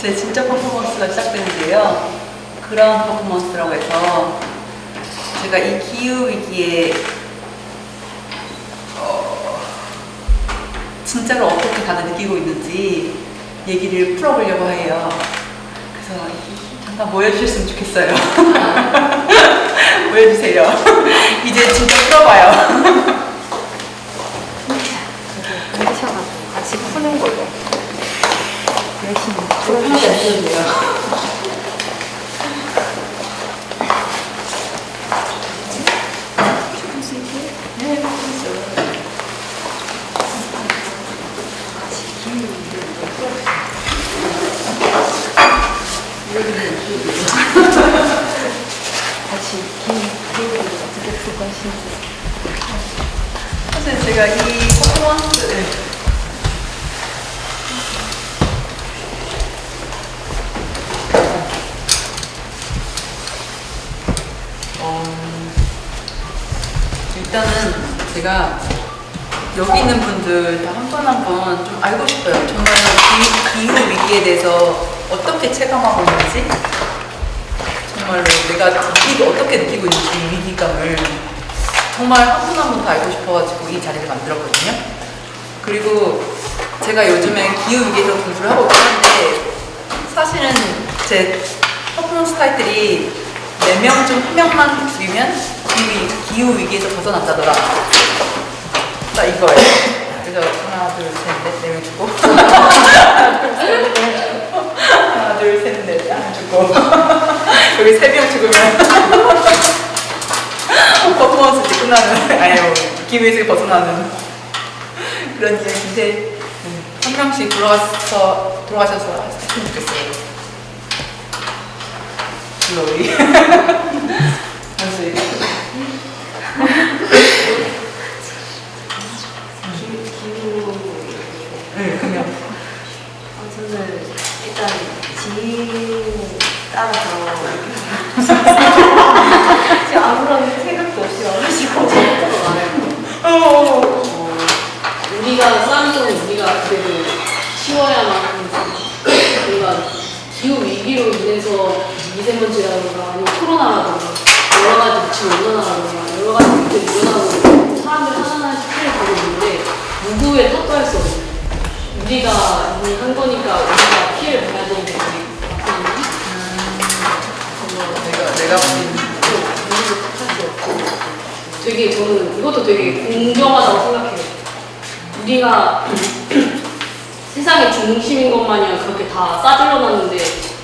제 진짜 퍼포먼스가 시작되는데요. 그런 퍼포먼스라고 해서 제가 이 기후위기에 진짜로 어떻게 다들 느끼고 있는지 얘기를 풀어보려고 해요. 그래서 잠깐 모여주셨으면 좋겠어요. 모여주세요. 이제 진짜 풀어봐요. 하셔가지고 같이 푸는 걸로 열심히 편하게 앉으셔도 돼요. 다시 기후를 어떻게 풀 것인지. 사실 제가 이 퍼포먼스 일단은 제가 여기 있는 분들 다 한 분 한 분 좀 알고 싶어요. 정말 기후 위기에 대해서 어떻게 체감하고 있는지, 정말로 내가 어떻게 느끼고 있는지 이 위기감을 정말 한 분 한 분 다 알고 싶어가지고 이 자리를 만들었거든요. 그리고 제가 요즘에 기후 위기에서 공부를 하고 있긴 한데 사실은 제 퍼포먼스 타이틀이 4명 중 1명만 죽이면 기후 위기에서 벗어난다더라. 딱 이거예요. 그래서 하나, 둘, 셋, 넷, 4명 죽고 하나, 둘, 셋, 넷, 안 죽고 여기 3명 죽으면 퍼포먼스 이제 끝나는, 아니요, 기후에서 벗어나는 그런 이야기인데, 한 명씩 돌아가셔서 했으면 좋겠어요. 글로리. 한수 네, 그러면. 저는 일단 지인 따라서 지금 아무런 생각도 없이 와가지고 어. 우리가 쌈은 우리가 그래도 쉬워야만 하는지, 우리가 기후 위기로 인해서 미세먼지라든가 아니면 코로나라든가 여러 가지 지금 온난화라든가 여러 가지 일들이 일어나고 사람들 하나하나씩 피해를 보고 있는데 누구의 탓도 할 수 없는, 우리가 이미 한 거니까 우리가 피해를 봐야 되는 게 내가 보기에는 누구도 탓할 수 없고, 되게 저는 이것도 되게 공정하다고 생각해요. 우리가 세상의 중심인 것 마냥 그렇게 다 싸질러 놨는데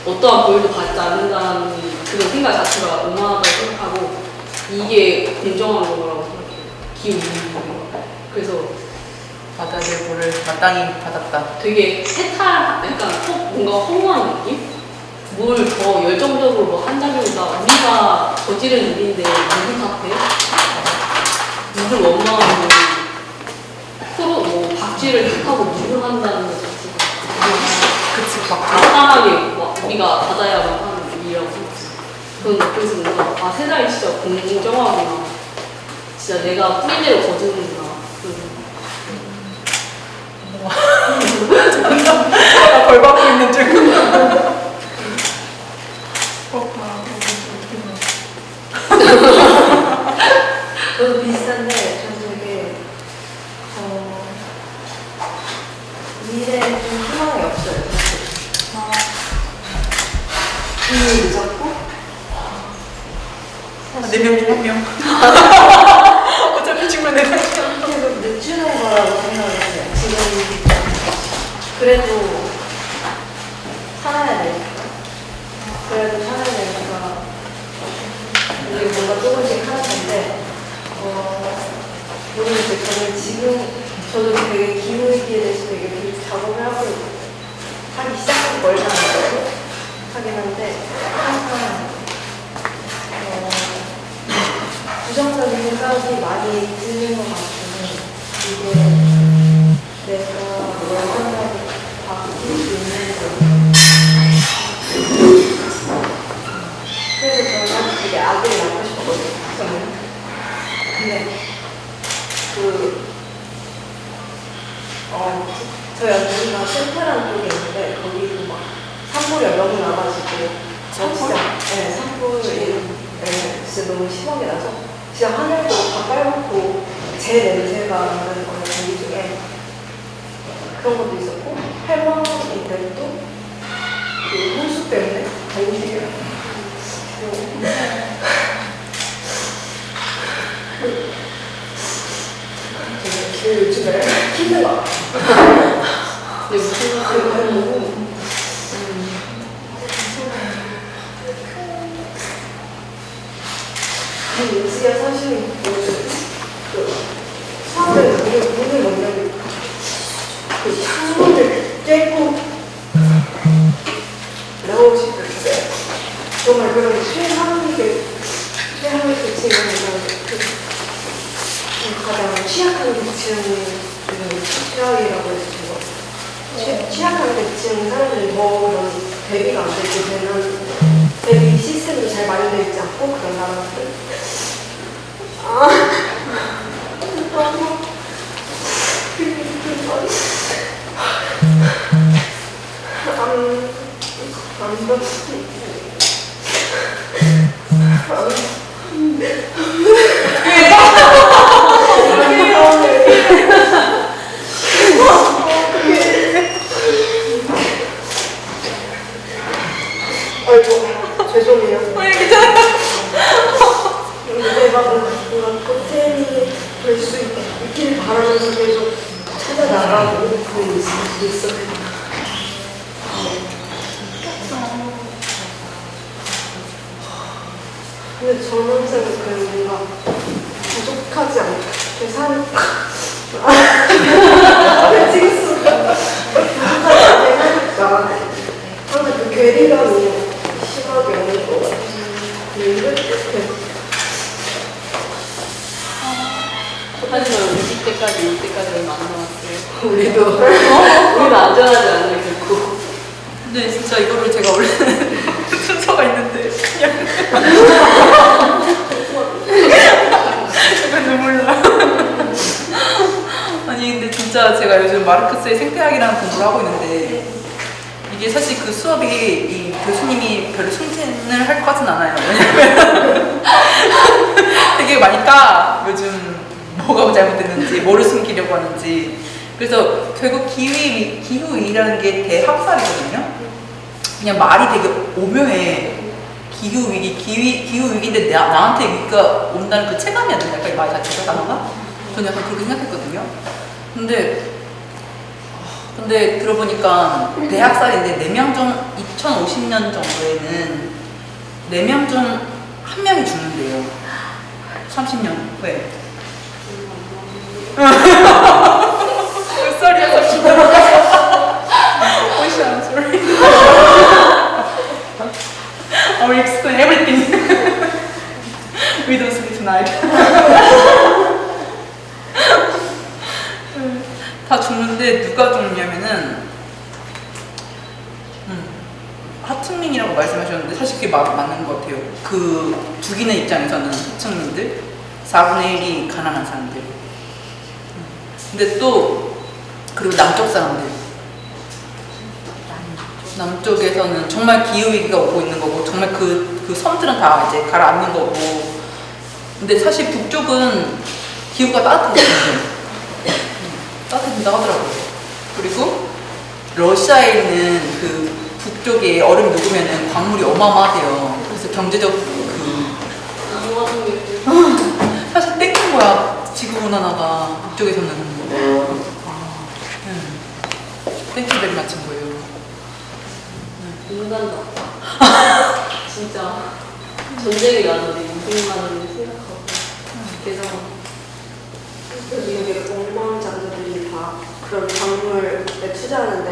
어떠한 보일도 받지 않는다는 그런 생각 자체가 오만하다고 생각하고, 이게 공정한 거라고 생각해요. 기후위기. 그래서 바다의 물을 마땅히 받았다. 되게 해탈, 약간 뭔가 허무한 느낌? 뭘 더 열정적으로 뭐 한다기보다 우리가 저지른 일인데 누구 탓해? 누굴 원망하고 뭐 박쥐를 탓하고 누굴 한다는 것 자체가 그치, 막. 간단하게 우리가 받아야만 하는 일이라고 생각해요. 그래서 뭔가 세상이 진짜 공정하구나, 진짜 내가 뿌린 대로 거두는구나. 나 벌 받고 있는 중. 저도 비슷한데 전 되게 미래에는 좀 희망이 없어요. 이미 늦었고 4명 중 1명. 어차피 죽으면 내가. 계속 늦추는 거라고 생각을 해요. 지금 그래도 살아야 되니까. 그래도 살아야 되니까 이게 뭔가 조금씩 하는 건데 모르겠어요. 저는 지금 저도 되게 기후위기에 대해서 되게 작업을 하고 하기 시작한 걸 하는 하긴 한데 항상 부정적인 생각이 많이 드는 것 같아요. 이게 내가 이런 생각을 바뀔 수 있는 거. 그래서 저는 되게 악을 낳고 싶었거든요. 저는. 근데 저희 언니가 센터라는 쪽에 있는데 거기도 막 3번 너무 심하게 나서 진짜 하늘도 다 빨갛고 제 냄새가 나는 거예요. 공기 중에 그런 것도 있었고 할머니들도 그 홍수 때문에 공기가 그 요즘에 힘든 거 근데 무슨 말이야? 예지가 사실 그 사람들 문을 먼저 그 창문을 깨고 나오고 싶은데 정말 그런 최하위계 계층은 가장 취약한 계층이 최하위라고 해서 취약한 계층 사람들이 더 이런 대비가 안 되게 되는 대비 시스템도 잘 마련되어 있지 않고 그런 사람들 너무 아이고 죄송해요. 내가 뭔가 포텐이 될 수 있길 바라면서 계속 찾아나가고 그게 있어요. 근데 저는 항상 그 뭔가 부족하지 않게 사는 찍었어. 부족하지 않게 사니까 항상 그 괴리감이 심하게 오는 것 같아요. 하지만 20대까지 올 때까지 얼마 안 남았어요. 우리도 우리도 안전하지 않아요, 결코. 근데 진짜 이거를 제가 원래 순서가 있는데 그냥 약간 눈물 나. 아니 근데 진짜 제가 요즘 마르크스의 생태학이라는 공부를 하고 있는데 이게 사실 그 수업이 이 교수님이 별로 승진을 할 것 같진 않아요. 왜냐면 되게 많이 까 요즘 뭐가 잘못됐는지 뭐를 숨기려고 하는지. 그래서 결국 기후위기라는 게 대학살이거든요. 그냥 말이 되게 오묘해. 기후위기인데 나한테 위기가 온다는 그 체감이 안 된다. 약간 이 말 자체가 단어가? 저는 약간 그렇게 생각했거든요. 근데 들어보니까 대학살인데 4명 중 2050년 정도에는 4명 중 1명이 죽는데요. 30년 후에. 몇 살이야, 30년? I'm sorry. I will explain everything. We don't sleep tonight. 다 죽는데 누가 죽느냐면은 하층민이라고 말씀하셨는데 사실 그게 맞는 것 같아요. 그 죽이는 입장에서는 하층민들 4분의 1이 가난한 사람들. 근데 또 그리고 남쪽 사람들. 남쪽에서는 정말 기후위기가 오고 있는 거고 정말 그 섬들은 다 이제 가라앉는 거고. 근데 사실 북쪽은 기후가 따뜻해져요. 따뜻해진다고 하더라고요. 그리고 러시아에 있는 그 북쪽에 얼음이 녹으면은 광물이 어마어마하대요. 그래서 경제적 사실 땡긴 거야. 지구온난화가 북쪽에서는. 땡큐베리 맞힌 거예요. 인간다. 진짜 전쟁이 나는데 인생만을 생각하고 계산하고. 이게 엉망자들이 다 그런 광물에 투자하는데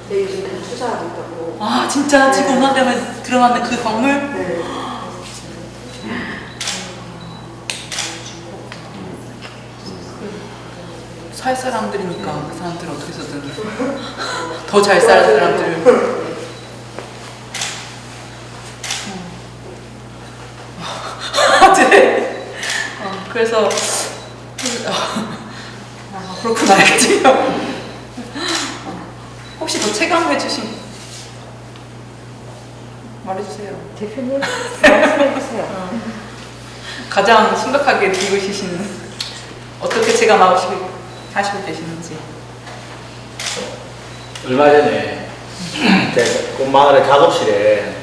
내 요즘 다 투자하고 있다고. 아 진짜 지구온난화되면 들어가는 그 광물? 네. 살 사람들이니까 그 사람들은 어떻게 해서든 더 잘 살 사람들. 그래서 그렇구나 알겠지요. 혹시 더 체감해 주신 말해주세요. 대표님 말씀해 주세요. 가장 심각하게 느끼시는 어떻게 체감하시고 계시는지. 얼마 전에 제 꽃마을의 작업실에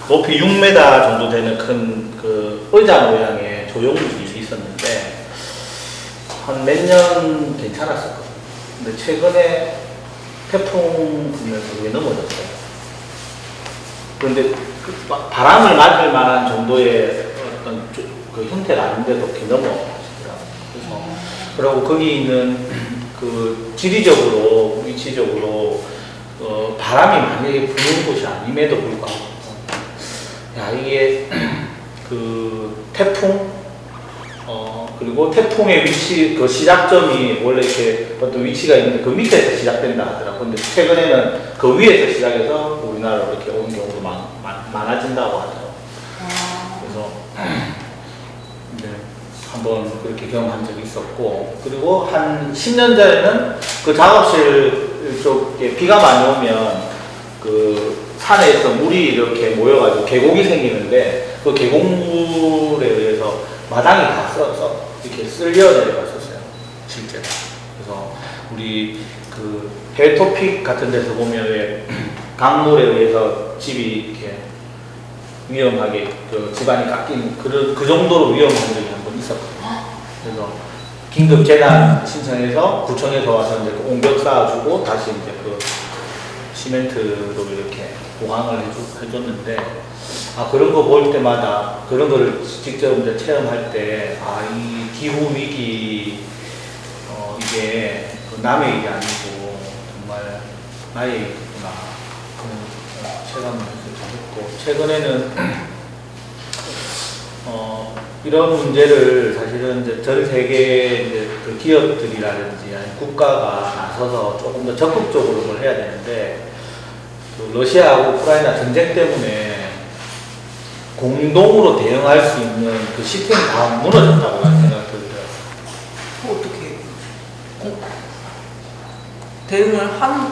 높이 6m 정도 되는 큰 그 의자 모양의 조형물이 있었는데 한 몇 년 괜찮았었거든요. 근데 최근에 태풍 불면서 그게 넘어졌어요. 그런데 그 바람을 맞을 만한 정도의 어떤 그 형태가 아닌데도 이렇게 넘어지더라고요. 그리고 거기 있는 그 지리적으로 위치적으로 바람이 만약에 부는 곳이 아님에도 불구하고 야 이게 그 태풍 그리고 태풍의 위치 그 시작점이 원래 이렇게 어떤 위치가 있는데 그 밑에서 시작된다 하더라고요. 근데 최근에는 그 위에서 시작해서 우리나라로 이렇게 오는 경우도 많아진다고 하더라고요. 그래서 네, 한번 그렇게 경험한 적이 있었고, 그리고 한 10년 전에는 그 작업실 쪽에 비가 많이 오면 그 산에서 물이 이렇게 모여가지고 계곡이 생기는데 그 계곡물에 의해서 마당이 다 이렇게 쓸려 내려갔었어요, 실제로. 그래서 우리 그 벨토픽 같은 데서 보면 왜 강물에 의해서 집이 이렇게 위험하게 그 집안이 깎이는 그 정도로 위험한 적이 한 번 있었거든요. 그래서 긴급 재난 신청해서 구청에서 와서 이제 그 옹벽 쌓아주고 다시 이제 그 시멘트로 이렇게 보강을 해줬는데, 그런 거 볼 때마다 그런 거를 직접 이제 체험할 때, 이 기후 위기, 이게 그 남의 일이 아니고 정말 나의 일이구나. 그런 체감을 했고, 최근에는 이런 문제를 사실은 이제 전 세계 이제 그 기업들이라든지 아니면 국가가 나서서 조금 더 적극적으로 뭘 해야 되는데, 그 러시아하고 우크라이나 전쟁 때문에 공동으로 대응할 수 있는 그 시스템이 다 무너졌다고 나는 생각이 들더라고요. 어떻게 대응을 하는?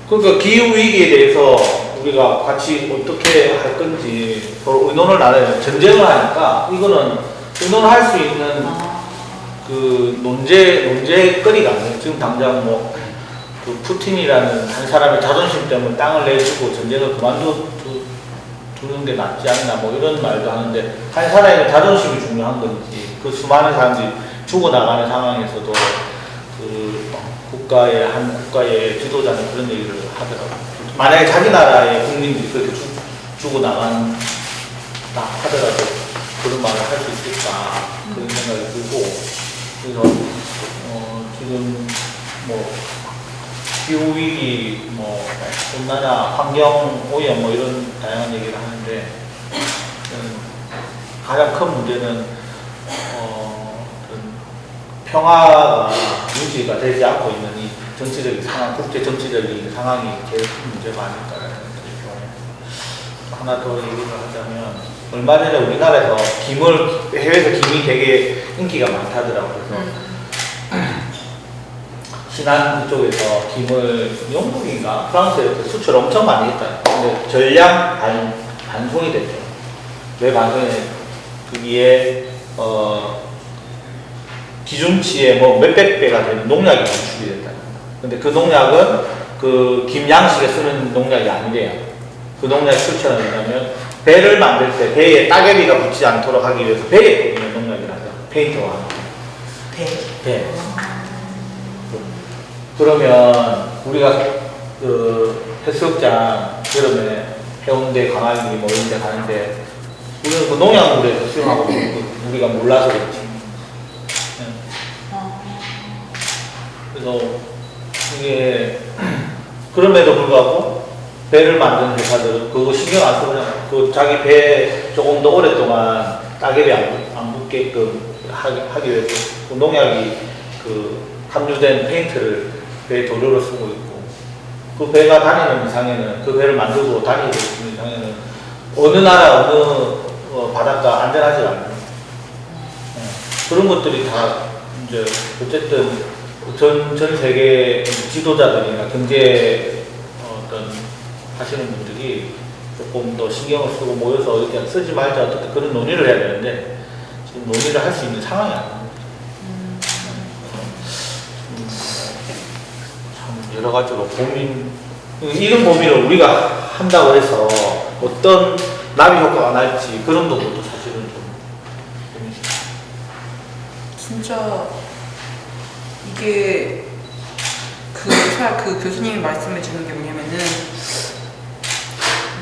그러니까 기후 위기에 대해서 우리가 같이 어떻게 할 건지 서로 의논을 나눠요. 전쟁을 하니까 이거는 의논할 수 있는 그 논제거리가 아니에요. 지금 당장 뭐 그 푸틴이라는 한 사람의 자존심 때문에 땅을 내주고 전쟁을 그만두는 게 낫지 않나 뭐 이런 말도 하는데, 한 사람의 자존심이 중요한 건지, 그 수많은 사람들이 죽어나가는 상황에서도 그 한 국가의 지도자는 그런 얘기를 하더라고요. 만약에 자기 나라의 국민들이 그렇게 죽어나간다 하더라도 그런 말을 할 수 있을까, 그런 생각이 들고, 그래서 지금 뭐 기후위기, 뭐 온난화, 환경오염 뭐 이런 다양한 얘기를 하는데, 가장 큰 문제는 평화가 유지가 되지 않고 있는 이 정치적인 상황, 국제 정치적인 상황이 제일 큰 문제가 아닐까라는 생각이 들어요. 하나 더 얘기를 하자면, 얼마 전에 우리나라에서 해외에서 김이 되게 인기가 많다더라고요. 그래서 신안 쪽에서 김을 영국인가 프랑스에 수출 엄청 많이 했다. 근데 전량 반송이 됐죠. 왜 반송이 됐죠? 거기에 기준치에 뭐 몇백 배가 되는 농약이 검출이 됐다. 근데 그 농약은 그 김양식에 쓰는 농약이 아니래요. 그 농약이 출처는 뭐냐면, 배를 만들 때 배에 따개비가 붙지 않도록 하기 위해서 배에 뿌리는 농약이라서 페인트와 배. 그러면 우리가 그 해수욕장 여름에 해운대, 광안리 뭐 이런 데 가는데 우리는 그 농약물에서 수영하고 우리가 몰라서 그렇지. 그래서 이게 그럼에도 불구하고 배를 만드는 회사들은 그거 신경 안 쓰고 그 자기 배 조금 더 오랫동안 따개비 안 붙게끔 하기 위해서 그 농약이 그 함유된 페인트를 배 도료로 쓰고 있고, 그 배가 다니는 이상에는, 그 배를 만들고 다니고 있는 이상에는 어느 나라 어느 바닷가 안전하지 않아요. 그런 것들이 다 이제 어쨌든 전 세계 지도자들이나 경제 어떤 하시는 분들이 조금 더 신경을 쓰고 모여서 이렇게 쓰지 말자 어떻게 그런 논의를 해야 되는데, 지금 논의를 할 수 있는 상황이 아닙니다. 참 여러 가지로 고민, 이런 고민을 우리가 한다고 해서 어떤 나비 효과가 날지 그런 부분도 사실은 좀 고민입니다. 진짜 이게 그 교수님이 말씀해 주는 게 뭐냐면은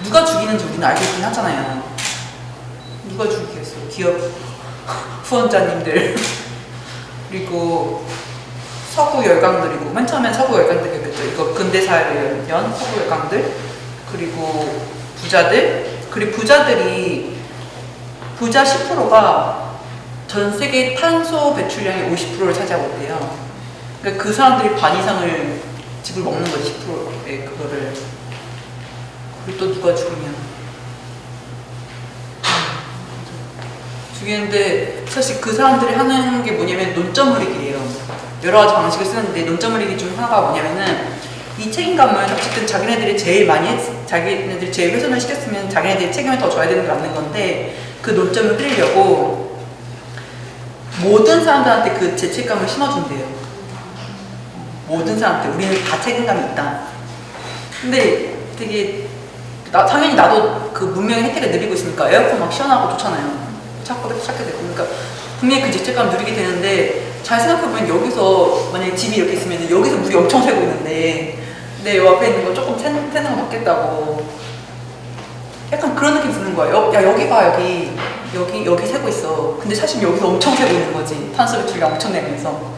누가 죽이는지 우리는 알고 있긴 하잖아요. 누가 죽이겠어? 기업 후원자님들 그리고 서구 열강들이고 맨 처음엔 서구 열강들이겠죠. 이거 근대사를 연 서구 열강들 그리고 부자들 그리고 부자 10%가 전 세계 탄소 배출량의 50%를 차지하고 있대요. 그러니까 그 사람들이 반 이상을 집을 먹는 거지 10%의 그거를. 그리고 또 누가 죽이는데 사실 그 사람들이 하는 게 뭐냐면 논점흐리기예요. 여러 가지 방식을 쓰는데 논점흐리기 중 하나가 뭐냐면은 이 책임감은 어쨌든 자기네들이 제일 훼손을 시켰으면 자기네들이 책임을 더 져야 되는 게 맞는 건데 그 논점을 흐리려고 모든 사람들한테 그 죄책감을 심어준대요. 모든 사람한테 우리는 다 책임감이 있다. 근데 되게 당연히 나도 그 문명의 혜택을 누리고 있으니까 에어컨 막 시원하고 좋잖아요. 찾게 되고 그러니까 분명히 그 죄책감 누리게 되는데 잘 생각해보면 여기서 만약에 집이 이렇게 있으면 여기서 물이 엄청 새고 있는데 내 요 앞에 있는 거 조금 새는 거 맞겠다고 약간 그런 느낌 드는 거야. 야 여기 봐 여기 새고 있어. 근데 사실 여기서 엄청 새고 있는 거지. 탄소 배출량 엄청 내면서.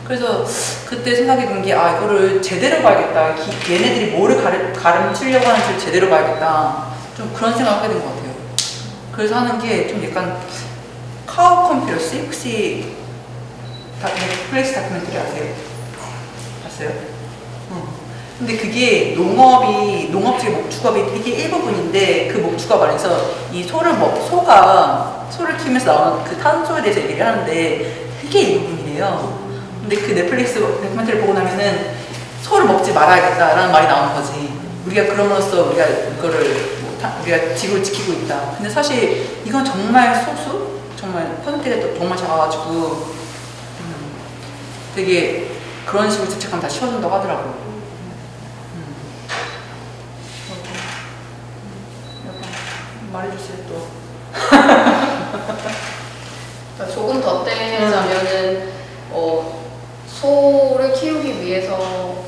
그래서 그때 생각이 든 게 이거를 제대로 봐야겠다. 얘네들이 뭐를 가르치려고 하는지를 제대로 봐야겠다. 좀 그런 생각을 하게 된 것 같아요. 그래서 하는 게 좀 약간 카우 컴퓨터스 혹시 넷플릭스 다큐멘터리 아세요? 봤어요? 근데 그게 농업체 목축업이 되게 일부분인데 그 목축업 안에서 이 소를 키우면서 나오는 그 탄소에 대해서 얘기를 하는데 그게 일부분이래요. 근데 그 넷플릭스 다큐멘터리를 보고 나면은 소를 먹지 말아야겠다라는 말이 나오는 거지. 우리가 그럼으로써 우리가 우리가 지구를 지키고 있다. 근데 사실 이건 정말 소수? 정말 퍼센트가 정말 작아가지고 되게 그런 식으로 죄책감 다 씌워준다고 하더라고요. 말해주세요 또. 그러니까 조금 더 떼자면은 소를 키우기 위해서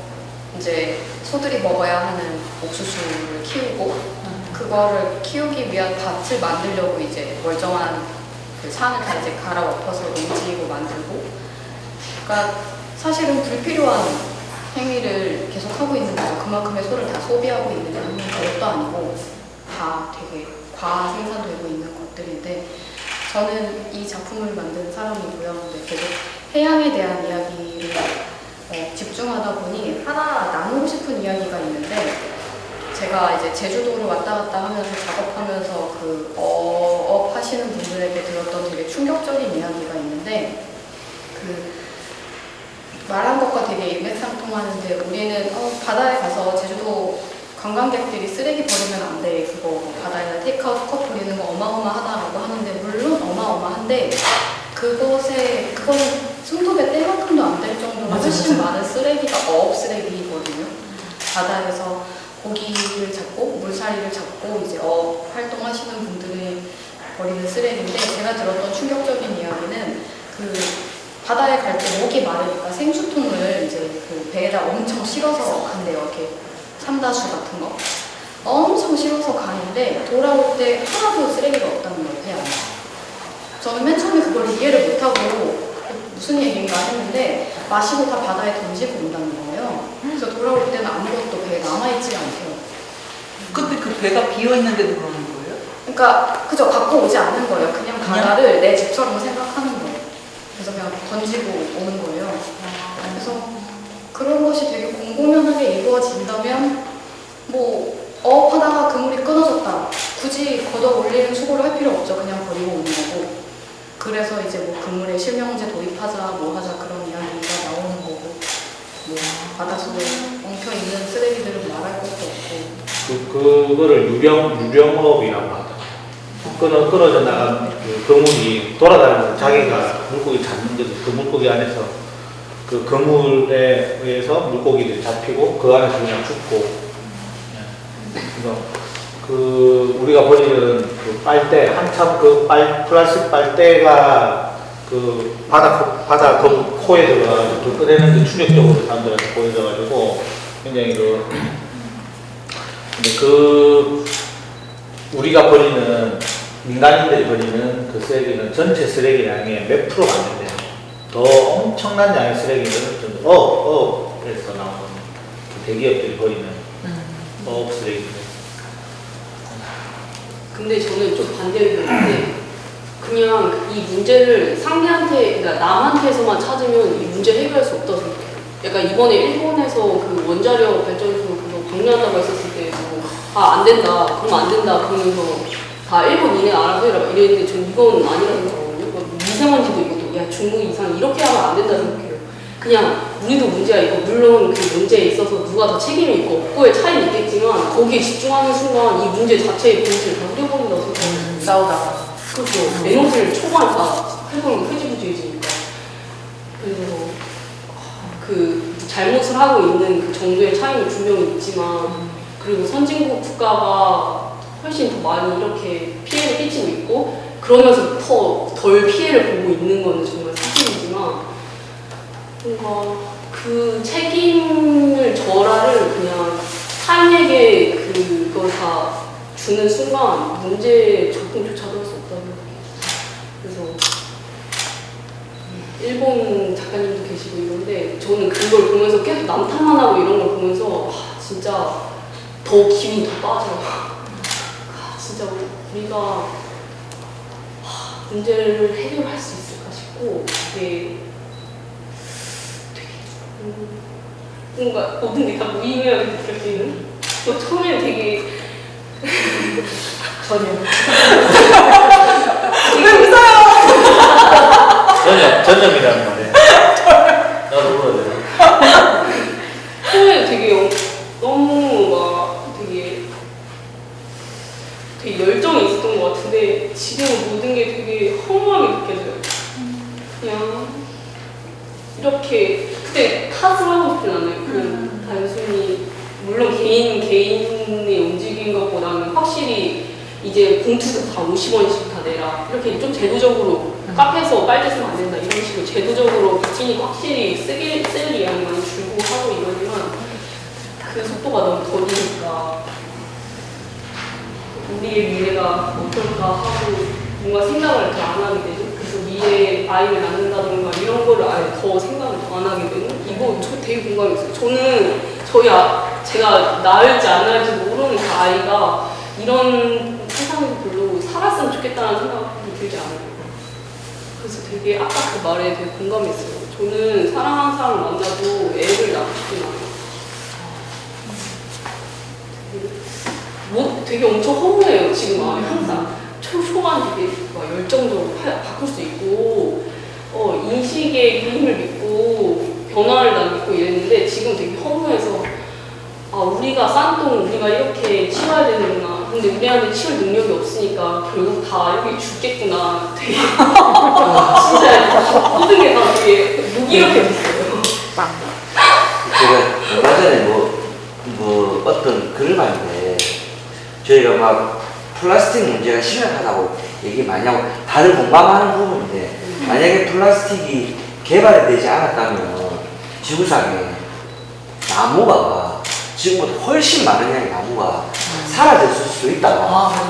이제 소들이 먹어야 하는 옥수수를 키우고 그거를 키우기 위한 밭을 만들려고 이제 멀쩡한 그 산을 다 이제 갈아 엎어서 움직이고 만들고 그러니까 사실은 불필요한 행위를 계속 하고 있는 거죠. 그만큼의 소를 다 소비하고 있는 것도 아니고 다 되게 과한 생산되고 있는 것들인데 저는 이 작품을 만든 사람이고요. 근데 계속 해양에 대한 이야기를 집중하다 보니 하나 나누고 싶은 이야기가 있는데 제가 이제 제주도를 왔다 갔다 하면서 작업하면서 그 어업 하시는 분들에게 들었던 되게 충격적인 이야기가 있는데 그 말한 것과 되게 일맥상통하는데 우리는 바다에 가서 제주도 관광객들이 쓰레기 버리면 안 돼. 그거 바다에다 테이크아웃 컵 버리는 거 어마어마하다라고 하는데 물론 어마어마한데 그거는 손톱에 떼만큼도 안 될 정도로 훨씬 많은 쓰레기가 어업 쓰레기거든요. 바다에서 고기를 잡고 물살이를 잡고 이제 어업 활동하시는 분들이 버리는 쓰레기인데 제가 들었던 충격적인 이야기는 그 바다에 갈 때 목이 마르니까 생수통을 이제 그 배에다 엄청 실어서 간대요. 이렇게 삼다수 같은 거 엄청 실어서 가는데 돌아올 때 하나도 쓰레기가 없다는 거예요. 배 안에. 저는 맨 처음에 그걸 이해를 못하고 무슨 얘기인가 했는데 마시고 다 바다에 던지고 온다는 거예요. 그래서 돌아올 때는 아무것도 배에 남아있지가 않대요. 근데 그 배가 비어있는데도 그러는 거예요? 그러니까 그저 갖고 오지 않는 거예요. 그냥 바다를 내 집처럼 생각하는 거예요. 그래서 그냥 던지고 오는 거예요. 그래서 그런 것이 되게 공공연하게 이루어진다면 어업하다가 그물이 끊어졌다. 굳이 걷어 올리는 수고를 할 필요 없죠. 그냥 버리고 오는 거고. 그래서 이제 그물에 실명제 도입하자 하자 그런 이야기가 나오는 거고 바닷속에 엉켜있는 쓰레기들은 말할 것도 없고 그거를 유령업이라고 하더라고요. 끊어져 나간 그 거물이 돌아다니면서 자기가 물고기 잡는 거죠. 그 물고기 안에서 그 거물에 의해서 물고기들이 잡히고 그 안에서 그냥 죽고. 그래서 그 우리가 버리는 그 빨대 한참 그 플라스틱 빨대가 그 바다 코에 들어가서 그 꺼내는 게 충격적으로 사람들한테 보여져가지고 굉장히 근데 우리가 버리는 민간인들이 버리는 그 쓰레기는 전체 쓰레기 양의 몇 프로가 안 된대요. 더 엄청난 양의 쓰레기를 에서 나오는 그 대기업들이 버리는 쓰레기들. 근데 저는 좀 반대 의견인데 그냥 이 문제를 상대한테, 그러니까 남한테서만 찾으면 이 문제 해결할 수 없다고 생각해요. 약간 이번에 일본에서 그 원자력 발전소 그거 방류한다고 했었을 때도 안 된다, 그러면 안 된다 그러면서 다 일본 이내 알아서 해라 이랬는데 전 이건 아니라고 생각하거든요. 미세먼지도 이것도 야 중국 이상 이렇게 하면 안 된다 생각해요. 그냥 우리도 문제가 있고 물론 그 문제에 있어서 누가 더 책임이 있고 없고의 차이는 있겠지만 거기에 집중하는 순간 이 문제 자체의 본질을 다 흐려버린다고 생각해요. 싸우다가. 그렇죠. 에너지를 초반에 다 해버리는 게 흐지부지해지니까. 그래서 그 잘못을 하고 있는 그 정도의 차이는 분명히 있지만 그리고 선진국 국가가 훨씬 더 많이 이렇게 피해를 끼치고 있고 그러면서 덜 피해를 보고 있는 거는 정말 사실이지만 뭔가 그 책임을 절하를 그냥 타인에게 그걸 다 주는 순간 문제에 접근조차도 할 수 없다고 생각해요. 그래서 일본 작가님도 계시고 이런데 저는 그걸 보면서 계속 남탓만 하고 이런 걸 보면서 진짜 더 기분이 더 빠져요. 진짜 우리가 문제를 해결할 수 있을까 싶고 되게 뭔가 모든 게 다 무의미하게 느껴지는 처음에 되게 전혀. 왜 웃어요? 전염이라는 말이야. 나도 울어야 돼. 처음에 되게 너무 막 되게 열정이 있었던 것 같은데 지금은 모든 게 되게 허무하게 느껴져요. 그냥 이렇게 그때 탓을 하고 싶진 않아요. 그 단순히 물론 개인의 움직인 것보다는 확실히 이제 봉투도 다 50원씩 다 내라 이렇게 좀 제도적으로 카페에서 빨대 쓰면 안 된다 이런 식으로 제도적으로 빚진이 확실히 쓸 양이 많이 줄고 하고 이러지만 그 속도가 너무 더디니까 우리의 미래가 어떨까 하고 뭔가 생각을 더 안 하게 되죠. 그래서 미래에 아이를 낳는다던가 이런 거를 아예 더 생각을 더 안 하게 되는 이거 저 되게 공감했어요. 저는 제가 낳을지 안 낳을지 모르는 그 아이가 이런 세상에서 별로 살았으면 좋겠다는 생각이 들지 않아요. 그래서 되게 아까 그 말에 되게 공감했어요. 저는 사랑하는 사람을 만나도 애를 낳고 싶진 않아요. 되게 엄청 허무해요. 지금 마음이 항상 초반 되게 열정적으로 바꿀 수 있고 인식의 힘을 믿고 변화를 난 믿고 이랬는데 지금 되게 허무해서 우리가 싼돈 우리가 이렇게 치워야 되는구나. 근데 우리한테 치울 능력이 없으니까 결국 다 여기 죽겠구나. 되게 진짜 모든 게 다 되게 무기력해 됐어요. 제가 얼마 전에 뭐 어떤 글을 봤는데 저희가 막 플라스틱 문제가 심각하다고 얘기 많이 하고 다들 공감하는 부분인데 만약에 플라스틱이 개발이 되지 않았다면 지구상에 나무가 지금보다 훨씬 많은 양의 나무가 사라졌을 수도 있다. 맞아요.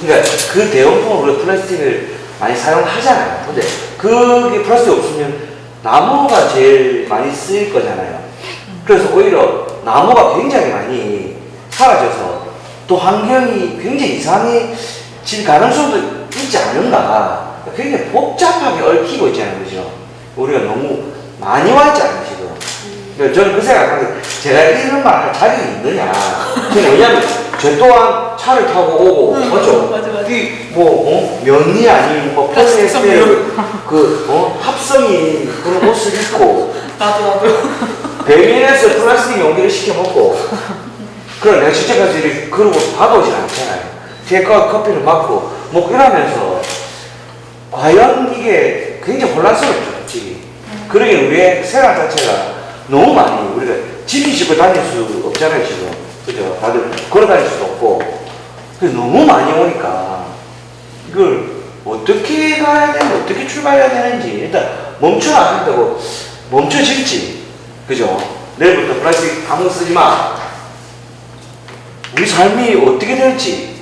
그러니까 그 대용품으로 우리가 플라스틱을 많이 사용하잖아요. 근데 그게 플라스틱 없으면 나무가 제일 많이 쓰일 거잖아요. 그래서 오히려 나무가 굉장히 많이 사라져서 또 환경이 굉장히 이상해질 가능성도 있지 않은가. 굉장히 복잡하게 얽히고 있잖아요. 그죠? 우리가 너무 많이 와 있잖아요, 지금. 그러니까 저는 그 생각하는데 제가 이런 말 할 자격이 있느냐. 왜냐면 저 또한 차를 타고 오고, 맞죠? 맞아. 면이 아닌 폴리에스테르 합성이 그런 옷을 입고 나도. 배민에서 플라스틱 용기를 시켜 먹고 그럼 내가 직접 가서 그러고 받아오진 않잖아요. 테이크아웃 커피를 맞고 뭐 이러면서 과연 이게 굉장히 혼란스럽죠, 솔직히. 그러게 우리의 생활 자체가 너무 많이 우리가 집이 싣고 다닐 수 없잖아요, 지금. 그죠? 다들 걸어 다닐 수도 없고. 그래서 너무 많이 오니까 이걸 어떻게 가야 되는지, 어떻게 출발해야 되는지 일단 멈춰야 한다고 멈춰질지. 그죠? 내일부터 플라스틱 아무 쓰지 마. 우리 삶이 어떻게 될지,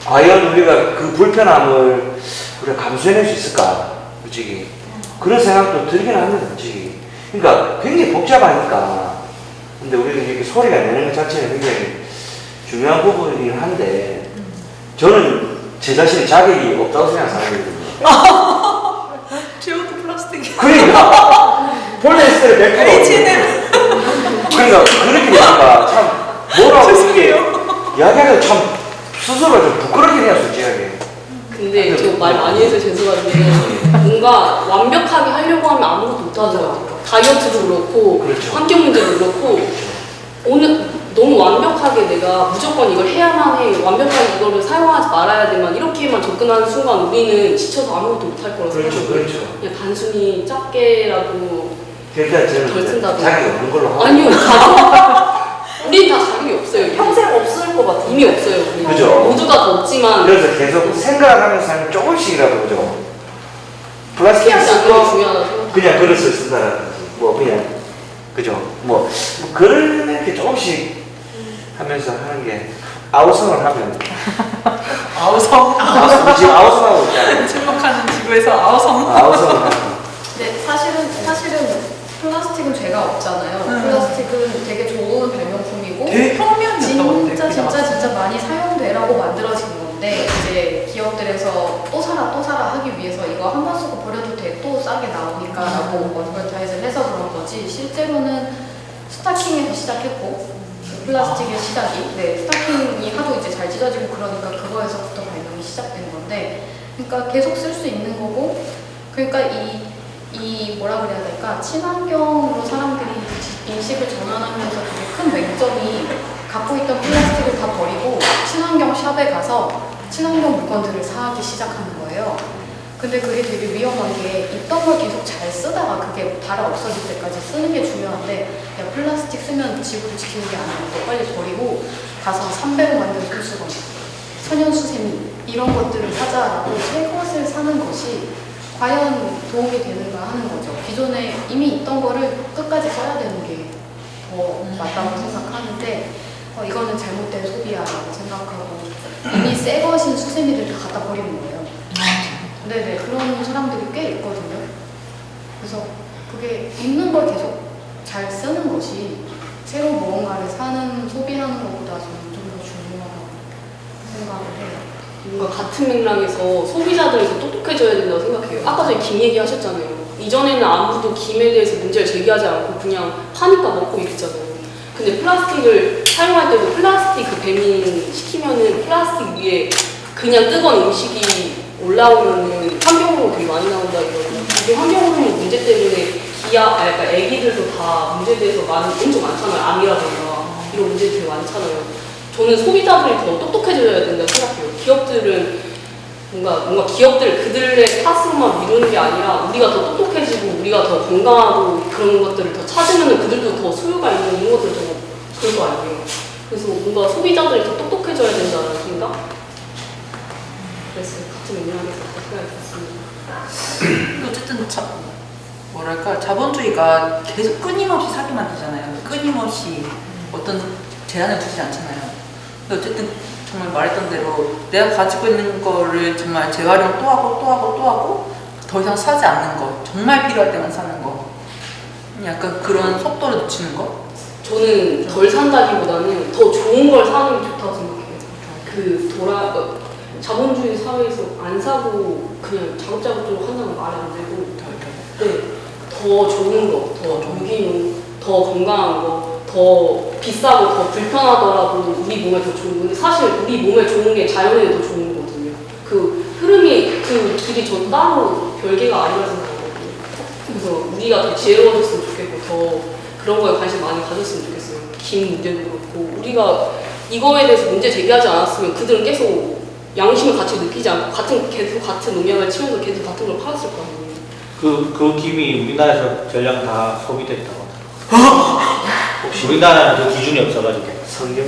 과연 우리가 그 불편함을 우리가 감수해낼 수 있을까, 솔직히. 그런 생각도 들긴 합니다, 솔직히. 그러니까 굉장히 복잡하니까. 근데 우리가 이렇게 소리가 내는 것 자체는 굉장히 중요한 부분이긴 한데, 저는 제 자신이 자격이 없다고 생각하는 사람이거든요. 지금도 플라스틱이. 그러니까, 폴리에스테르 100%. 그러니까, 그렇게 되니까 참, 뭐라고 이게, 이야기하기가 참, 스스로 좀 부끄럽긴 해요, 솔직하게. 근데 저 말 많이 해서 죄송한데 뭔가 완벽하게 하려고 하면 아무것도 못하더라고요. 다이어트도 그렇고 그렇죠. 환경 문제도 그렇고 오늘 너무 완벽하게 내가 무조건 이걸 해야만 해, 완벽하게 이거를 사용하지 말아야 돼만 이렇게만 접근하는 순간 우리는 지쳐서 아무것도 못할 거라고 그렇죠, 생각해요. 그렇죠. 그냥 단순히 작게라도 그러니까 덜 저는 쓴다고. 자격이 없는 걸로 하고. 아니요, 우리 다 자격이 없어요. 이미. 평생 없을 것 같아요. 이미 없어요. 우리. 그죠. 모두가 다 없지만 그래서 계속 생각하면서 하면 조금씩이라도, 그죠? 플라스틱 피하지 않는 게 쓰고, 중요하다고 생각해요. 그냥 그릇을 쓴다라든지, 뭐, 그냥, 그죠? 뭐 그렇게 조금씩 하면서 하는 게, 아우성을 하면, 아우성. 우리 지금 아우성하고 있잖아요. 침묵하는 지구에서 아우성. 아우성을 하면. 근데 사실은 플라스틱은 죄가 없잖아요. 플라스틱은 되게 좋은 발명품이고 되게 혁명이었다고 진짜 많이 사용되라고 만들어진 건데 이제 기업들에서 또 사라 하기 위해서 이거 한 번 쓰고 버려도 돼, 또 싸게 나오니까 라고 어드버타이즈를 해서 그런 거지, 실제로는 스타킹에서 시작했고 그 플라스틱의 시작이 스타킹이 하도 이제 잘 찢어지고 그러니까 그거에서부터 발명이 시작된 건데, 그러니까 계속 쓸 수 있는 거고, 그러니까 이 뭐라 그래야 될까, 친환경으로 사람들이 인식을 전환하면서 되게 큰 맹점이 갖고 있던 플라스틱을 다 버리고 친환경 샵에 가서 친환경 물건들을 사기 시작하는 거예요. 근데 그게 되게 위험한 게, 있던 걸 계속 잘 쓰다가 그게 달아 없어질 때까지 쓰는 게 중요한데, 야 플라스틱 쓰면 지구를 지키는 게 아니야, 너 빨리 버리고 가서 300원 만든 손수건, 천연수세미 이런 것들을 사자라고 새 것을 사는 것이 과연 도움이 되는가 하는 거죠. 기존에 이미 있던 거를 끝까지 써야 되는 게 더 맞다고 생각하는데, 이거는 잘못된 소비야라고 생각하고 이미 새 것인 수세미를 다 갖다 버리는 거예요. 네네, 그런 사람들이 꽤 있거든요. 그래서 그게 있는 걸 계속 잘 쓰는 것이 새로 무언가를 사는, 소비하는 것보다 저는 좀 더 중요하다고 생각을 해요. 뭔가 같은 맥락에서 소비자들이 더 똑똑해져야 된다고 생각해요. 아까 전에 김 얘기하셨잖아요. 이전에는 아무도 김에 대해서 문제를 제기하지 않고 그냥 파니까 먹고 이랬잖아요. 근데 플라스틱을 사용할 때도 플라스틱 그 배민 시키면은 플라스틱 위에 그냥 뜨거운 음식이 올라오면은 환경오염 되게 많이 나온다 이러고, 이게 환경오염 문제 때문에 약간 애기들도 다 문제에 대해서 엄청 많잖아요. 암이라든가 이런 문제 되게 많잖아요. 저는 소비자들이 더 똑똑해져야 된다고 생각해요. 기업들은 뭔가 기업들 그들의 탓으로만 미루는 게 아니라 우리가 더 똑똑해지고 우리가 더 건강하고 그런 것들을 더 찾으면 그들도 더 소유가 있는 이런 것들을 더 그럴 거 아니에요. 그래서 뭔가 소비자들이 더 똑똑해져야 된다는 생각? 그래서 같은 맥락에서 그렇게 생각했습니다. 어쨌든 뭐랄까, 자본주의가 계속 끊임없이 사기만 하잖아요. 끊임없이 어떤 제한을 두지 않잖아요. 근데 어쨌든 정말 말했던 대로 내가 가지고 있는 거를 정말 재활용 또 하고 더 이상 사지 않는 거, 정말 필요할 때만 사는 거, 약간 그런 속도를 늦추는 거. 저는 덜 산다기보다는 더 좋은 걸 사는 게 좋다고 생각해요. 자본주의 사회에서 안 사고 그냥 자급자족적으로 한다는 말이 안 되고, 더 좋은 거, 더 유기농, 더 건강한 거, 더 비싸고 더 불편하더라도 우리 몸에 더 좋은 건데, 사실 우리 몸에 좋은 게 자연에 더 좋은 거거든요. 그 흐름이, 그 길이 전 따로 별개가 아니라 생각하거든요. 그래서 우리가 더 지혜로워졌으면 좋겠고, 더 그런 거에 관심 많이 가졌으면 좋겠어요. 김 문제도 그렇고, 우리가 이거에 대해서 문제 제기하지 않았으면 그들은 계속 양심을 같이 느끼지 않고 계속 같은 농약을 치면서 계속 같은 걸 팔았을 거 아니에요. 그 김이 우리나라에서 전량 다 소비됐다고 하더라고요. 혹시 우리나라는 그 기준이 없어가지고. 성경?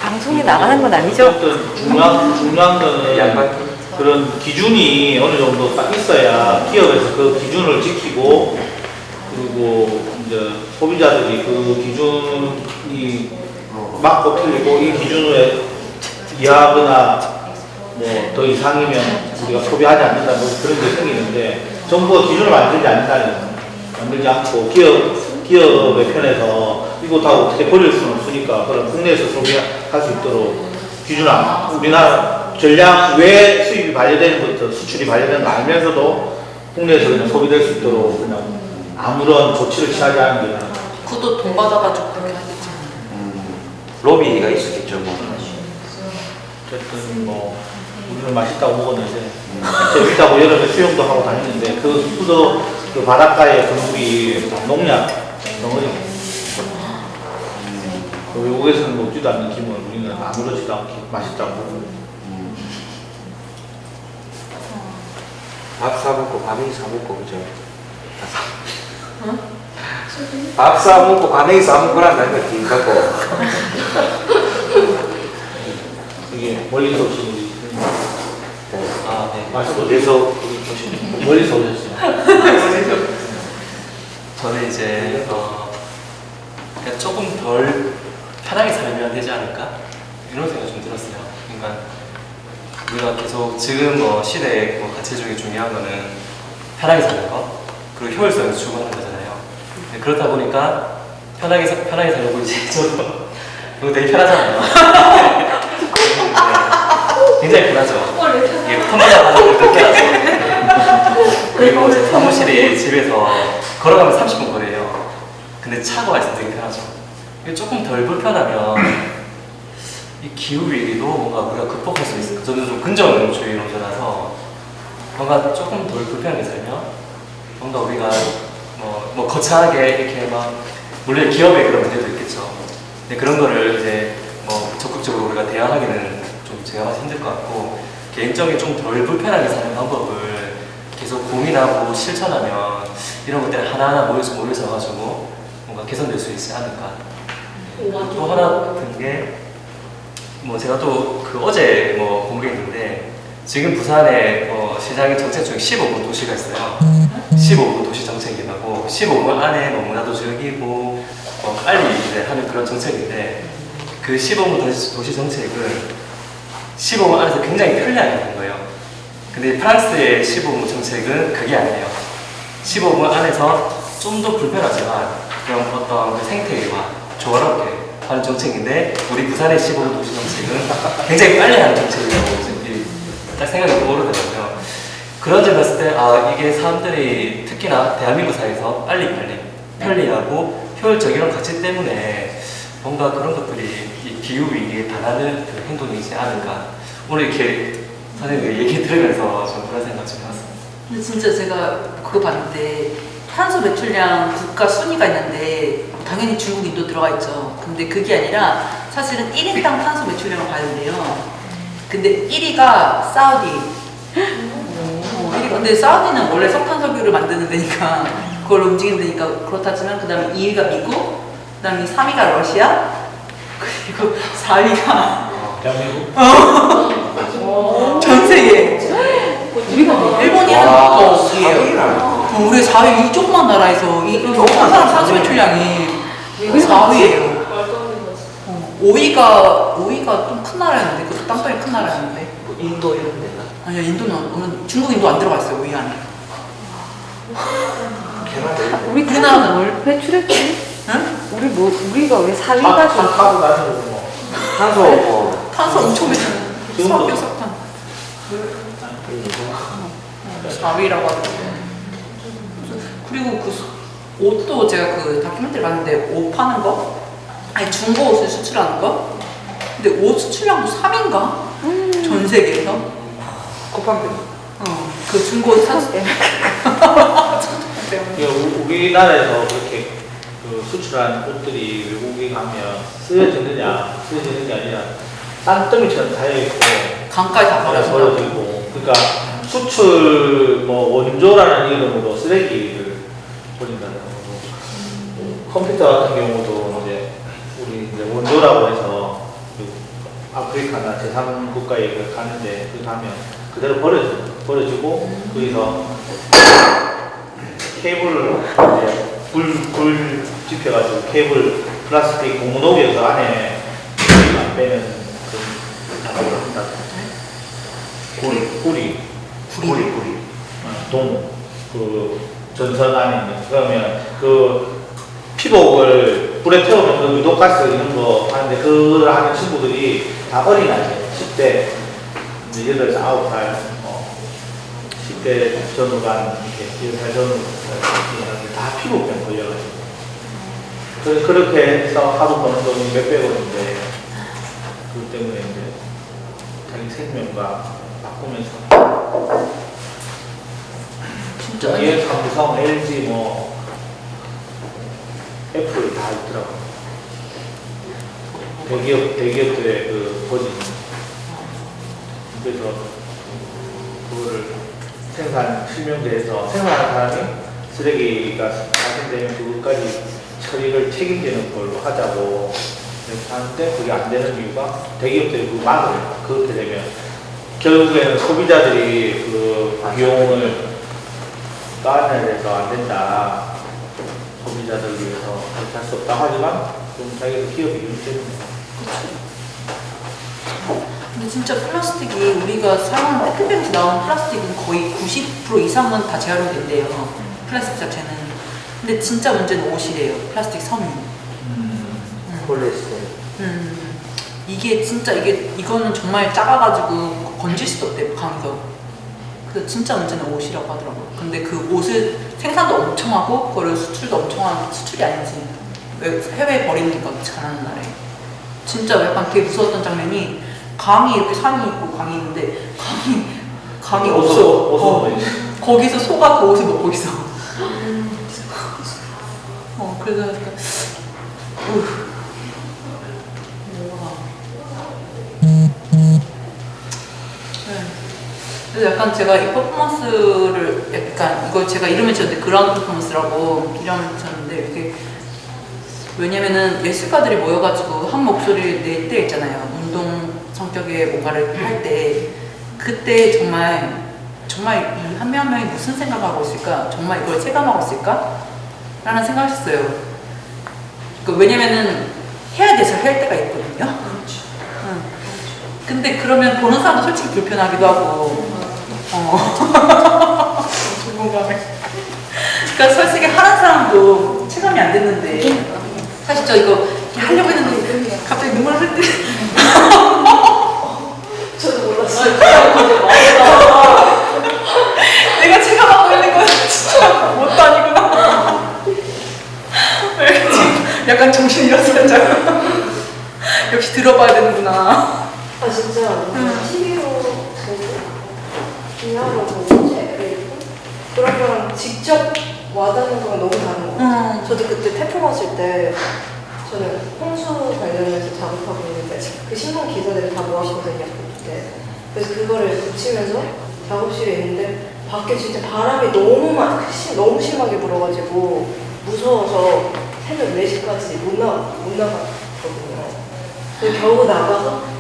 방송에 나가는 건 아니죠? 어쨌든 중요한 거는 양반. 그런 기준이 어느 정도 딱 있어야 기업에서 그 기준을 지키고 그리고 이제 소비자들이 그 기준이 맞고 틀리고 이 기준을 이하거나 뭐 더 이상이면 우리가 소비하지 않는다 뭐 그런 게 생기는데 정부가 기준을 만들지 않고 기업의 편에서 이거 다 어떻게 버릴 수는 없으니까 그럼 국내에서 소비할 수 있도록 기준을 우리나라 전량 외 수입이 반려되는 것부터 수출이 반려되는 거 알면서도 국내에서 그냥 소비될 수 있도록 그냥 아무런 조치를 취하지 않은 게 나은 그것도 돈 받아가지고 그렇게 하겠지. 로비가 있었겠죠, 뭐. 어쨌든 뭐 우리는 맛있다고 먹었는데 재밌다고 여름에 수영도 하고 다니는데 그 수도 그 바닷가의 건물이 농약 덩어리. 외국에서는 먹지도 않는 김을 우리는 아무렇지도 않게 맛있다고 먹어요. 밥 사먹고 과메기 사먹고 그죠? 밥 사먹고 과메기 사먹고란 말이 긴 갖고 이게 멀리서 오신 분이 아, 네. 말씀 어디서 멀리서 오셨어요. 저는 이제 그러니까 조금 덜 편하게 살면 되지 않을까 이런 생각이 좀 들었어요. 그러니까 우리가 계속 지금 시대의 가치 중에 중요한 거는 편하게 사는 거 그리고 효율성을 추구하는 거잖아요. 네, 그렇다 보니까 편하게 살려고 이제 저도 이거 되게 편하잖아요. 네, 굉장히 편하죠. 이게 텀블러 가지고 그렇게 하죠. 그리고 제 사무실이 집에서 걸어가면 30분 거리예요. 근데 차가 있어서 되게 편하죠. 이게 조금 덜 불편하면 이 기후 위기도 뭔가 우리가 극복할 수 있을까? 저는 좀 긍정주의론자라서 뭔가 조금 덜 불편하게 살면 뭔가 우리가 뭐 거창하게 이렇게 막 물론 기업의 그런 문제도 있겠죠. 근데 그런 거를 이제 적극적으로 우리가 대응하기는 좀 제가 봐서 힘들 것 같고 개인적인 좀 덜 불편하게 사는 방법을 계속 고민하고 실천하면 이런 것들이 하나하나 모여서 뭔가 개선될 수 있지 않을까. 또 하나 든 게 제가 또 어제 공부했는데 지금 부산에 시장의 정책 중에 15분 도시가 있어요. 15분 도시 정책이라고 15분 안에 너무나도 즐기고 빨리 이제 하는 그런 정책인데 그 15분 도시 정책은 15분 안에서 굉장히 편리하게 하는 거예요. 근데 프랑스의 15분 정책은 그게 아니에요. 15분 안에서 좀 더 불편하지만 그냥 어떤 그 생태계와 조화롭게 하는 정책인데 우리 부산의 15분 도시 정책은 굉장히 빨리 하는 정책이라고 딱 생각이 떠오르더라고요. 그런 점 봤을 때 이게 사람들이 특히나 대한민국 사회에서 빨리 편리하고 효율적이런 가치 때문에 뭔가 그런 것들이 이 기후 위기에 반하는 그 행동이지 않을까. 오늘 이렇게 선생님 얘기 들으면서 좀 그런 생각 좀 해봤습니다. 근데 진짜 제가 그거 봤는데 탄소 배출량 국가 순위가 있는데 당연히 중국, 인도 들어가 있죠. 근데 그게 아니라 사실은 1인당 탄소 배출량을 봐야 된대요. 근데 1위가 사우디. 1위가, 근데 사우디는 원래 석탄 석유를 만드는 데니까 그걸 움직이는 데니까 그렇다지만 그 다음에 2위가 미국, 그 다음에 3위가 러시아, 그리고 4위가 대한민국? 전 세계. 우리가 일본이 한 사기라. 우리 4위 이 조그만 나라에서 이 조그만 사람 탄소 배출량이 4위예요. 5위가 좀 큰 나라였는데 그 땅덩이 큰 나라였는데 인도 이런 데나? 아니야 인도는 중국 인도 안 들어가 있어요 5위 안에. 캐나다 이런 데. 우리나라는 뭘 배출했지? 응? 우리가 왜 4위가 좀 타고 다니는 뭐. 탄소 탄소 엄청 배출. 지금도. 석유 석탄 4위라고 하더라고요. 그리고 그 옷도 제가 그 다큐멘터리 봤는데 옷 파는 거? 아니 중고 옷을 수출하는 거? 근데 옷 수출량도 3위인가? 전 세계에서? 쿠팡 그 중고 옷 샀을 때. 우리나라에서 그렇게 그 수출한 옷들이 외국에 가면 쓰여지는 게 아니라 쌍더미처럼 쌓여있고 강가에 다 버려져. 버려지고, 그러니까 수출 뭐 원조라는 이름으로 쓰레기를 버린다는 거고, 컴퓨터 같은 경우도 이제 우리 이제 원조라고 해서 그 아프리카나 제3국가에 가는데 그 가면 그대로 버려지고 거기서 케이블을 이제 불 지펴가지고 케이블 플라스틱 고무노기에서 안에 안 빼는 그 작업을 한다. 구리. 동, 그 전선 안에 있는. 그러면 그 피복을 불에 태우면 그 유독가스 이런 거 하는데 그걸 하는 친구들이 다 어린아이, 10대, 8살, 9살, 10대 전후반, 이렇게 10살 전후반 다 피부병 걸려가지고. 그렇게 해서 하루 버는 돈이 몇백원인데, 그것 때문에 이제 자기 생명과 바꾸면서. 진짜. 이게 삼성, LG, 뭐, 애플 다 있더라고요. 대기업들의 그 버진. 그래서 그거를 실명제에서 생산하는 사람이 쓰레기가 발생되면 그것까지 처리를 책임지는 걸로 하자고 이렇게 하는데 그게 안 되는 이유가 대기업들이 그거 막아요. 그렇게 되면 결국에는 소비자들이 그 비용을 까내서 안 된다. 소비자들을 위해서 그렇게 할 수 없다 하지만 좀 자기가 기업이 이기 때문에. 근데 진짜 플라스틱이 우리가 사용하는 페트병에서 나오는 플라스틱은 거의 90% 이상은 다 재활용된대요. 플라스틱 자체는. 근데 진짜 문제는 옷이래요. 플라스틱 섬유. 폴리에스테르. 이게 진짜 이거는 정말 작아가지고 건질 수도 없대요. 강에서. 그래서 진짜 문제는 옷이라고 하더라고요. 근데 그 옷을 생산도 엄청 하고 그걸 수출도 엄청 하는 수출이 아니지. 해외에 버리는 건 잘하는 나라에. 진짜 약간 되게 무서웠던 장면이 강이 이렇게 산이 있고 강이 있는데 강이 없어. 거기서 소가 그 옷을 먹고 있어. 그래서 약간 그래서 약간 제가 이 퍼포먼스를 약간 이걸 제가 이름을 지었는데 그라운드 퍼포먼스라고 이름을 지었는데 이렇게 왜냐면은 예술가들이 모여가지고 한 목소리를 낼 때 있잖아요. 운동 성격의 뭔가를 할 때 그때 정말 이 한 명 한 명이 무슨 생각하고 있을까? 정말 이걸 체감하고 있을까? 라는 생각을 했어요. 왜냐면은 해야 돼서 할 때가 있거든요. 근데 그러면 보는 사람도 솔직히 불편하기도 하고 그러니까 솔직히 하는 사람도 체감이 안 됐는데 사실 저 이거 하려고 했는데 갑자기 눈물 흘 때 저도 몰랐어요. 내가 체감하고 있는 건 진짜 뭣도 아니구나. 지금 약간 정신이 잃었어요. 역시 들어봐야 되는구나. 진짜 TV로 보고 중요하고 책을 읽고 그런 거랑 직접 와닿는 거랑 너무 다른 것 같아요. 저도 그때 태풍 왔을 때 저는 홍수 관련해서 작업하고 있는데 그 신문 기사들을 다 모았거든요. 그때. 그래서 그거를 붙이면서 작업실에 있는데 밖에 진짜 바람이 너무 심하게 불어가지고 무서워서 새벽 4시까지 못 나갔거든요. 그래서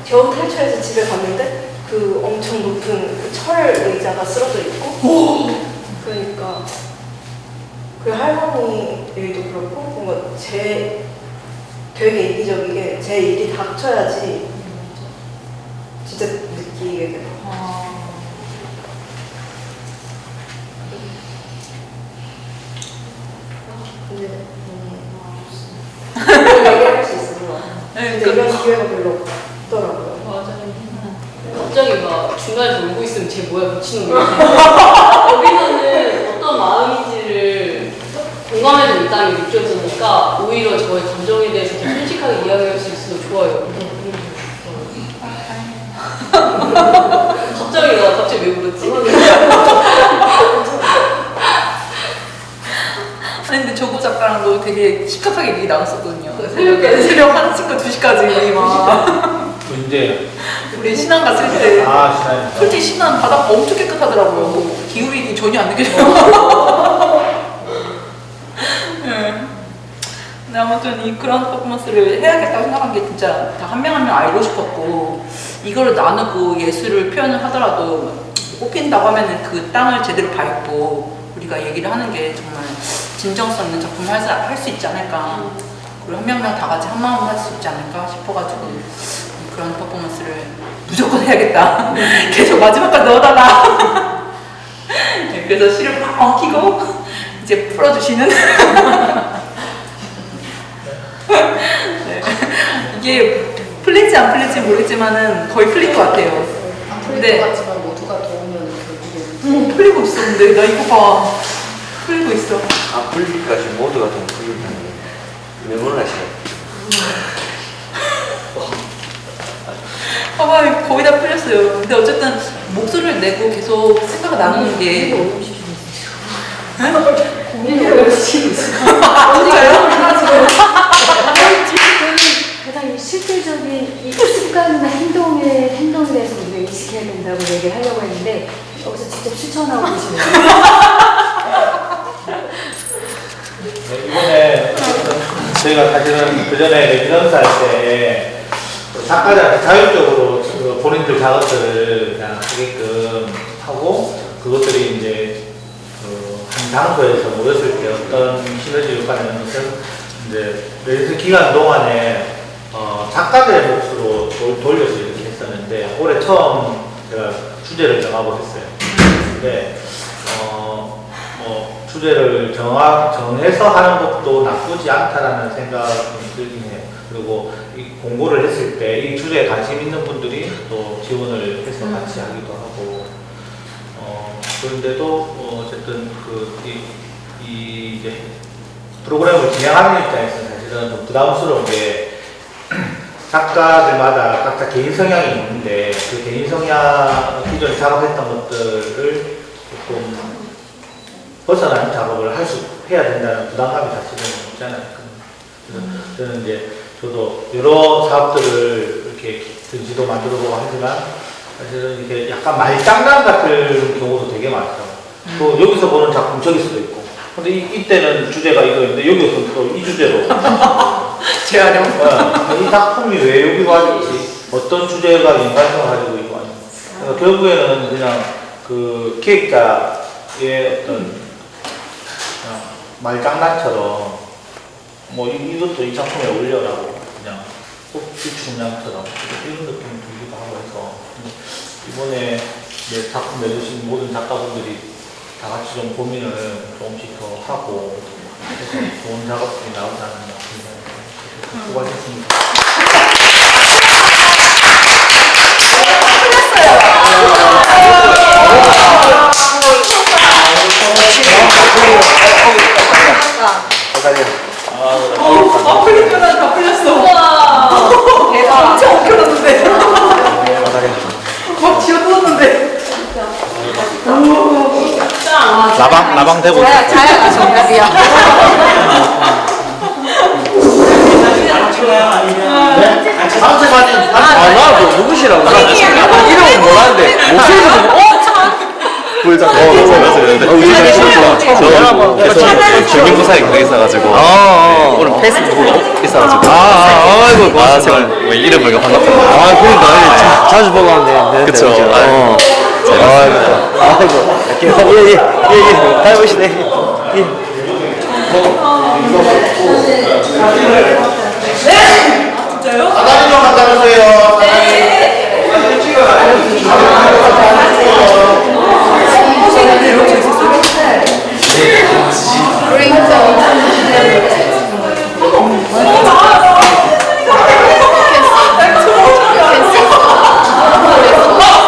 겨우 탈출해서 집에 갔는데 그 엄청 높은 그 철 의자가 쓰러져 있고 그러니까 그 할머니 일도 그렇고 뭔가 되게 이기적이게 제 일이 닥쳐야지 진짜 느끼게 돼요. 근데 얘기할 수 있어서 근데 이런 기회가 별로 없더라고요. 맞아요. 갑자기 막 중간에서 울고 있으면 쟤 뭐야 미치는 거야. 여기서는 어떤 마음인지를 공감해서 일단 느껴지니까 오히려 저의 감정에 대해서 더 솔직하게 이야기할 수 있어서 좋아요. 갑자기 왜 그랬지? 아니 근데 조구 작가랑도 되게 심각하게 얘기 나눴었거든요. 새벽 1시까 2시까지 막 이제 우리 신안 갔을 때 신안. 솔직히 신안 바닥 엄청 깨끗하더라고요. 기후위기 전혀 안 느껴져요. 네. 근데 아무튼 이 그라운드 퍼포먼스를 해야겠다고 생각한 게 진짜 다 한 명 한 명 알고 싶었고, 이거를 나누고 예술을 표현을 하더라도 뽑힌다고 하면은 그 땅을 제대로 밟고 우리가 얘기를 하는 게 정말 진정성 있는 작품을 할 수 있지 않을까. 그리고 한 명 한 명 다 같이 한 마음을 할 수 있지 않을까 싶어가지고 이 그라운드 퍼포먼스를 무조건 해야겠다. 계속 마지막까지 넣어달라. 네, 그래서 실을 막 엉키고 이제 풀어주시는. 네. 이게 풀릴지 안 풀릴지 모르겠지만은 거의 풀릴 것 같아요. 안 풀릴 네. 것 같지만 모두가 도우면 결국에는 풀리고 있어. 근데 나 이거 봐. 풀리고 있어. 안 풀릴까 지금 모두가 좀 풀린다는 게 명언을 하시네. 봐봐, 거의 다 풀렸어요. 근데 어쨌든 목소리를 내고 계속 생각을 나누는 게. 고민을 열심히 있어. 가장 실질적인 이 습관이나 행동에 대해서 우리가 인식해야 된다고 얘기를 하려고 했는데 여기서 직접 실천하고 계시네요. 이번에 저희가 사실은 그 전에 레지던스 할 때 작가들한테 자율적으로 그 본인들 작업들을 그냥 하게끔 하고, 그것들이 이제 한 장소에서 모였을 때 어떤 시너지 효과를 내는 것을 이제 레지던스 기간 동안에 작가들의 몫으로 돌려서 이렇게 했었는데, 올해 처음 제가 주제를 정하고 했어요. 근데 뭐 주제를 정해서 하는 것도 나쁘지 않다라는 생각이 들긴 해요. 그리고 이 공고를 했을 때 이 주제에 관심 있는 분들이 또 지원을 해서 같이 하기도 하고, 그런데도 어쨌든 이 이제 프로그램을 진행하는 입장에서는 사실은 좀 부담스러운 게, 작가들마다 각자 개인 성향이 있는데 그 개인 성향, 기존에 작업했던 것들을 조금 벗어나는 작업을 해야 된다는 부담감이 사실은 있잖아요. 그래서 저는 이제 저도 여러 사업들을 이렇게 전시도 만들어보고 하지만 사실은 이렇게 약간 말장난 같은 경우도 되게 많더라고요. 또 여기서 보는 작품 저기 수도 있고, 근데 이때는 주제가 이거였는데 여기서 또 이 주제로 재활용. 이 작품이 왜 여기 와 있지? 어떤 주제가 연관성을 가지고 있고 아니면, 그러니까 결국에는 그냥 그 기획자의 어떤 말장난처럼 뭐 이것도 이 작품에 올려라고 그냥 꽃비춘양처럼 이런 느낌이 들기도 하고 해서, 이번에 이제 작품 내주신 모든 작가분들이 다 같이 좀 고민을 조금씩 더 하고 해서 좋은 작업들이 나온다는 생각이 수고하셨습니다. 풀렸구나. 다 풀렸어. 우와. 대박. 엄청 엉켜놨는데. 막 지어뜯었는데. 라방 되고 있어. 자야가 정답이야. 단체 사진. 나 누구시라고? 나 이름은 뭐라는데 목소리도 보이자. 맞아요. 계속 주민부사에 그게 있어가지고 오늘 페이스북 있어가지고 아이고 제가 뭐 이름 보니까 반갑다. 그러니까 자주 보고 하는데 그쵸. 아이고 잘 보시네. 진짜요? 사진 좀 갖다 주세요.